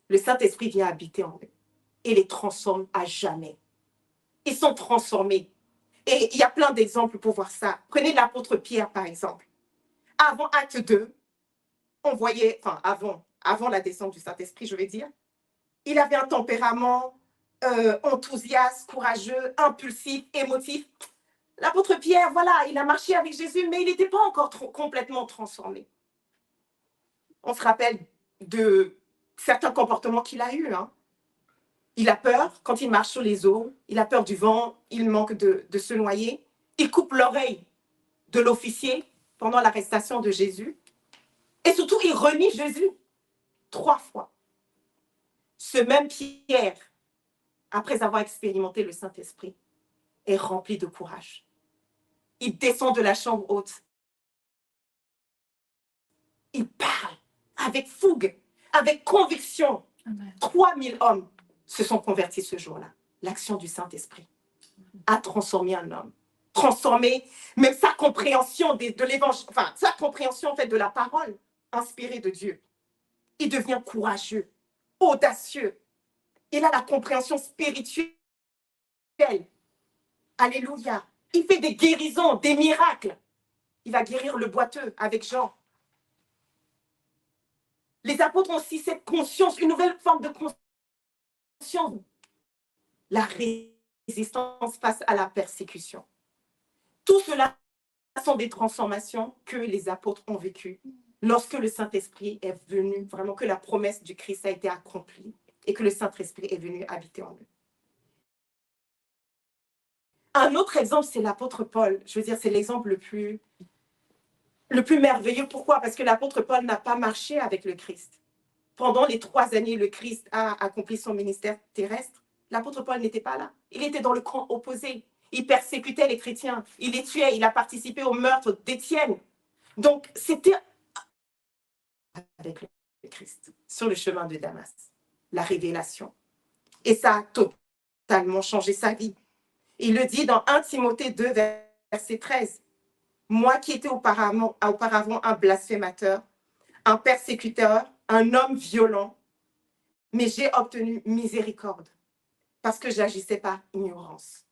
Le Saint-Esprit vient habiter en eux et les transforme à jamais. Ils sont transformés. Et il y a plein d'exemples pour voir ça. Prenez l'apôtre Pierre, par exemple. Avant Acte 2, on voyait, avant la descente du Saint-Esprit, je vais dire, il avait un tempérament enthousiaste, courageux, impulsif, émotif. L'apôtre Pierre, voilà, il a marché avec Jésus, mais il n'était pas encore complètement transformé. On se rappelle de certains comportements qu'il a eus. Il a peur quand il marche sur les eaux, il a peur du vent, il manque de se noyer. Il coupe l'oreille de l'officier pendant l'arrestation de Jésus. Et surtout, il renie Jésus 3 fois. Ce même Pierre, après avoir expérimenté le Saint-Esprit, est rempli de courage. il descend de la chambre haute. Il parle avec fougue, avec conviction. Amen. 3000 hommes se sont convertis ce jour-là. L'action du Saint-Esprit a transformé un homme. Transformé même sa compréhension de l'évangile, enfin, sa compréhension en fait de la parole inspirée de Dieu. Il devient courageux, audacieux. Il a la compréhension spirituelle. Alléluia. Il fait des guérisons, des miracles. Il va guérir le boiteux avec Jean. Les apôtres ont aussi cette conscience, une nouvelle forme de conscience. La résistance face à la persécution. Tout cela sont des transformations que les apôtres ont vécues lorsque le Saint-Esprit est venu, vraiment que la promesse du Christ a été accomplie et que le Saint-Esprit est venu habiter en eux. Un autre exemple, c'est l'apôtre Paul. Je veux dire, c'est l'exemple le plus merveilleux. Pourquoi? Parce que l'apôtre Paul n'a pas marché avec le Christ. Pendant les 3 années, le Christ a accompli son ministère terrestre. L'apôtre Paul n'était pas là. Il était dans le camp opposé. Il persécutait les chrétiens. Il les tuait. Il a participé au meurtre d'Étienne. Donc, c'était avec le Christ, sur le chemin de Damas, la révélation. Et ça a totalement changé sa vie. Il le dit dans 1 Timothée 2, verset 13. Moi qui étais auparavant un blasphémateur, un persécuteur, un homme violent, mais j'ai obtenu miséricorde parce que j'agissais par ignorance,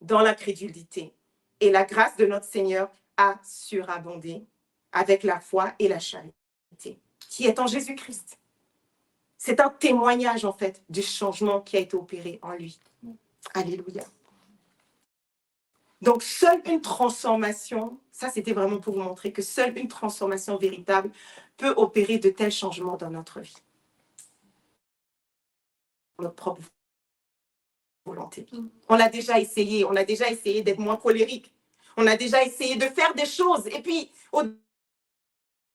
dans l'incrédulité. Et la grâce de notre Seigneur a surabondé avec la foi et la charité, qui est en Jésus-Christ. C'est un témoignage, en fait, du changement qui a été opéré en lui. Alléluia. Donc, seule une transformation, ça c'était vraiment pour vous montrer que seule une transformation véritable peut opérer de tels changements dans notre vie. Notre propre volonté. On a déjà essayé d'être moins colérique. On a déjà essayé de faire des choses. Et puis, au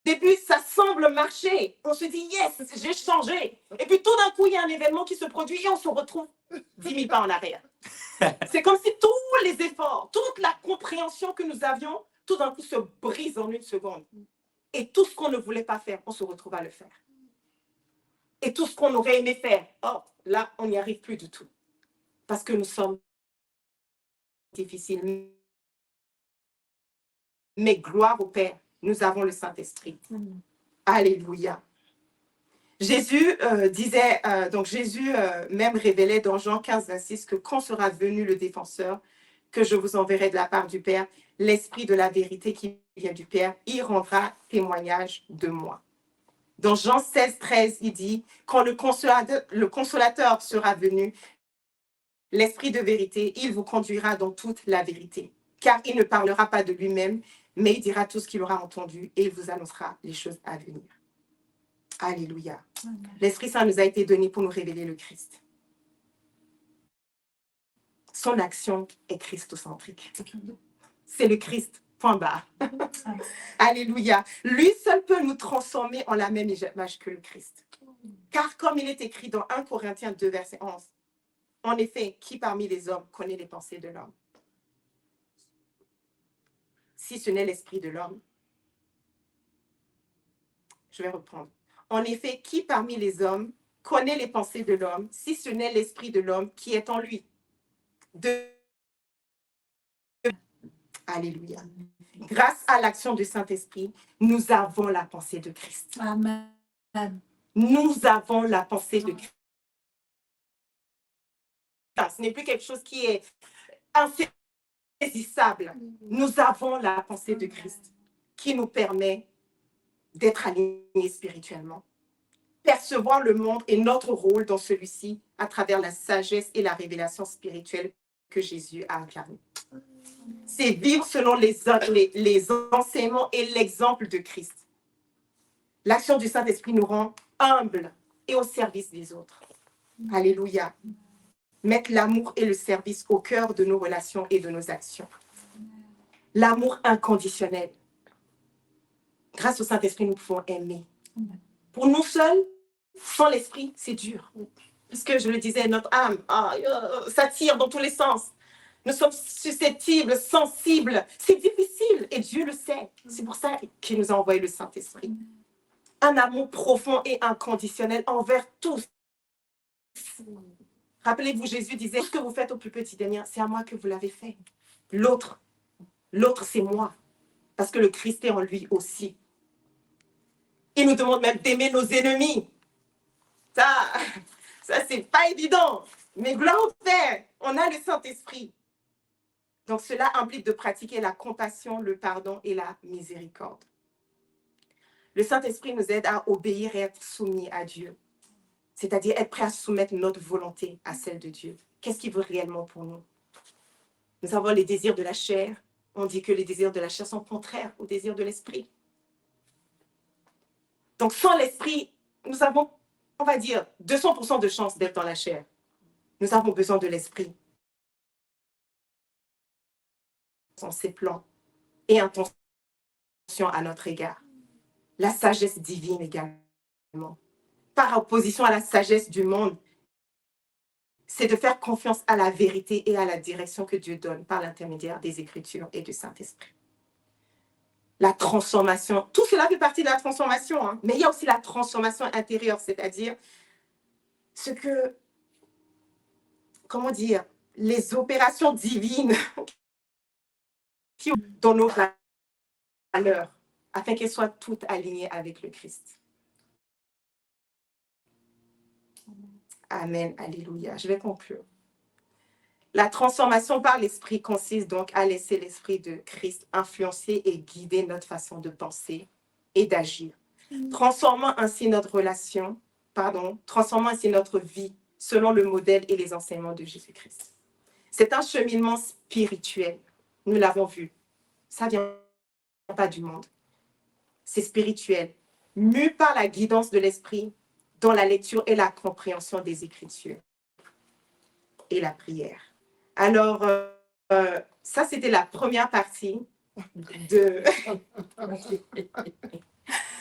début, ça semble marcher. On se dit, yes, j'ai changé. Et puis, tout d'un coup, il y a un événement qui se produit et on se retrouve 10 000 pas en arrière. C'est comme si tous les efforts, toute la compréhension que nous avions, tout d'un coup se brise en une seconde. Et tout ce qu'on ne voulait pas faire, on se retrouve à le faire. Et tout ce qu'on aurait aimé faire, oh, là, on n'y arrive plus du tout. Parce que nous sommes difficiles. Mais gloire au Père, nous avons le Saint-Esprit. Alléluia. Jésus disait, Jésus même révélait dans Jean 15, 26 que quand sera venu le défenseur, que je vous enverrai de la part du Père, l'Esprit de la vérité qui vient du Père, il rendra témoignage de moi. Dans Jean 16, 13, il dit, quand le consolateur sera venu, l'Esprit de vérité, il vous conduira dans toute la vérité. Car il ne parlera pas de lui-même, mais il dira tout ce qu'il aura entendu et il vous annoncera les choses à venir. Alléluia. Amen. L'Esprit Saint nous a été donné pour nous révéler le Christ. Son action est christocentrique. C'est le Christ, point barre. Alléluia. Lui seul peut nous transformer en la même image que le Christ. Car comme il est écrit dans 1 Corinthiens 2, verset 11, en effet, qui parmi les hommes connaît les pensées de l'homme? Si ce n'est l'esprit de l'homme. Je vais reprendre. En effet, qui parmi les hommes connaît les pensées de l'homme, si ce n'est l'esprit de l'homme qui est en lui? Alléluia. Grâce à l'action du Saint-Esprit, nous avons la pensée de Christ. Amen. Nous avons la pensée de Christ. Ce n'est plus quelque chose qui est insaisissable. Nous avons la pensée de Christ qui nous permet d'être alignés spirituellement, percevoir le monde et notre rôle dans celui-ci à travers la sagesse et la révélation spirituelle que Jésus a incarnée. C'est vivre selon les enseignements et l'exemple de Christ. L'action du Saint-Esprit nous rend humbles et au service des autres. Alléluia. Mettre l'amour et le service au cœur de nos relations et de nos actions. L'amour inconditionnel. Grâce au Saint-Esprit, nous pouvons aimer. Pour nous seuls, sans l'Esprit, c'est dur. Puisque je le disais, notre âme, ça tire dans tous les sens. Nous sommes susceptibles, sensibles. C'est difficile et Dieu le sait. C'est pour ça qu'il nous a envoyé le Saint-Esprit. Un amour profond et inconditionnel envers tous. Rappelez-vous, Jésus disait, ce que vous faites au plus petit des miens, c'est à moi que vous l'avez fait. L'autre, c'est moi. Parce que le Christ est en lui aussi. Il nous demande même d'aimer nos ennemis. Ça c'est pas évident. Mais gloire au Père, on a le Saint-Esprit. Donc cela implique de pratiquer la compassion, le pardon et la miséricorde. Le Saint-Esprit nous aide à obéir et être soumis à Dieu. C'est-à-dire être prêt à soumettre notre volonté à celle de Dieu. Qu'est-ce qu'il veut réellement pour nous? Nous avons les désirs de la chair. On dit que les désirs de la chair sont contraires aux désirs de l'esprit. Donc sans l'esprit, nous avons, on va dire, 200% de chance d'être dans la chair. Nous avons besoin de l'esprit. Dans ses plans et intentions à notre égard. La sagesse divine également. Par opposition à la sagesse du monde, c'est de faire confiance à la vérité et à la direction que Dieu donne par l'intermédiaire des Écritures et du Saint-Esprit. La transformation, tout cela fait partie de la transformation, hein, mais il y a aussi la transformation intérieure, c'est-à-dire ce que, comment dire, les opérations divines qui dans nos valeurs, afin qu'elles soient toutes alignées avec le Christ. Amen, alléluia. Je vais conclure. La transformation par l'esprit consiste donc à laisser l'esprit de Christ influencer et guider notre façon de penser et d'agir, transformant ainsi notre vie selon le modèle et les enseignements de Jésus-Christ. C'est un cheminement spirituel, nous l'avons vu. Ça ne vient pas du monde. C'est spirituel, mu par la guidance de l'esprit dans la lecture et la compréhension des Écritures et la prière. Alors, ça, c'était la première partie de...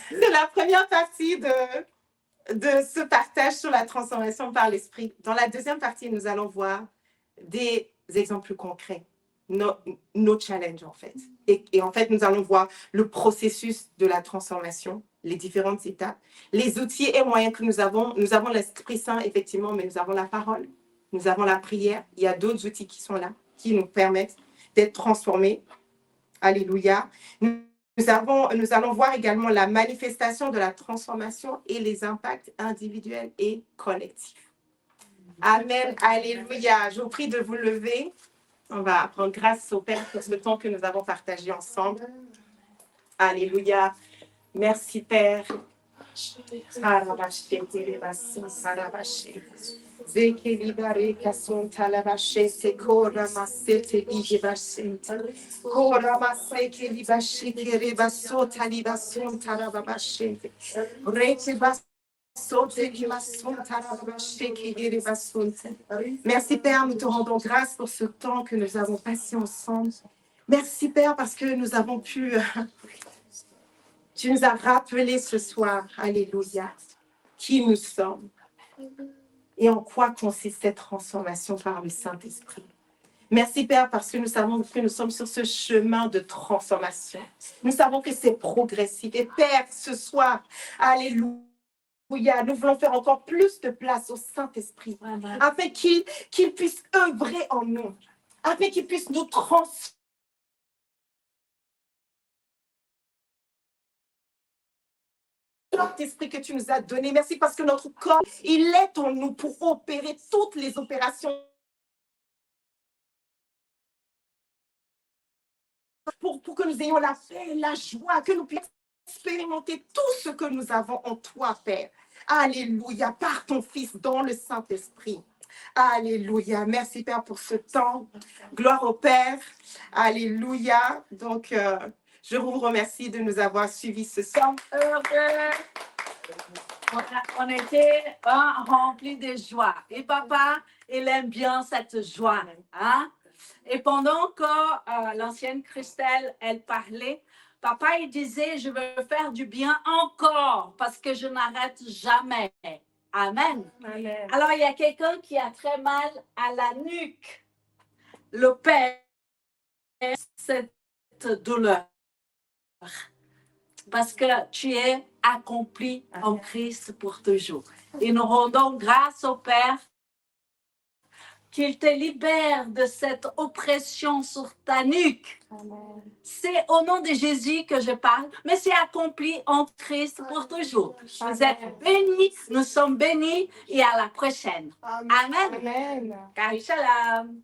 C'est la première partie de ce partage sur la transformation par l'esprit. Dans la deuxième partie, nous allons voir des exemples concrets, nos challenges en fait. Et en fait, nous allons voir le processus de la transformation, les différentes étapes, les outils et moyens que nous avons. Nous avons l'Esprit Saint, effectivement, mais nous avons la parole, nous avons la prière. Il y a d'autres outils qui sont là, qui nous permettent d'être transformés. Alléluia. Nous allons voir également la manifestation de la transformation et les impacts individuels et collectifs. Amen. Alléluia. Je vous prie de vous lever. On va rendre grâce au Père pour ce temps que nous avons partagé ensemble. Alléluia. Merci, Père. Merci Père, nous te rendons grâce pour ce temps que nous avons passé ensemble. Merci Père parce que nous avons pu, tu nous as rappelé ce soir, alléluia, qui nous sommes et en quoi consiste cette transformation par le Saint-Esprit. Merci Père parce que nous savons que nous sommes sur ce chemin de transformation. Nous savons que c'est progressif. Et Père, ce soir, alléluia, nous voulons faire encore plus de place au Saint-Esprit, afin qu'il puisse œuvrer en nous, afin qu'il puisse nous transformer. Saint-Esprit que tu nous as donné, merci parce que notre corps, il est en nous pour opérer toutes les opérations. Pour que nous ayons la paix, la joie, que nous puissions expérimenter tout ce que nous avons en toi, Père. Alléluia, par ton Fils dans le Saint-Esprit. Alléluia. Merci, Père, pour ce temps. Gloire au Père. Alléluia. Donc, je vous remercie de nous avoir suivis ce soir. On était remplis de joie. Et papa, il aime bien cette joie. Hein? Et pendant que l'ancienne Christelle, elle parlait, papa, il disait, je veux faire du bien encore parce que je n'arrête jamais. Amen. Amen. Alors, il y a quelqu'un qui a très mal à la nuque. le Père cette douleur. Parce que tu es accompli en Christ pour toujours. Et nous rendons grâce au Père qu'il te libère de cette oppression sur ta nuque. Amen. C'est au nom de Jésus que je parle, mais c'est accompli en Christ pour toujours. Vous êtes bénis, nous sommes bénis et à la prochaine. Amen. Amen. Shalom.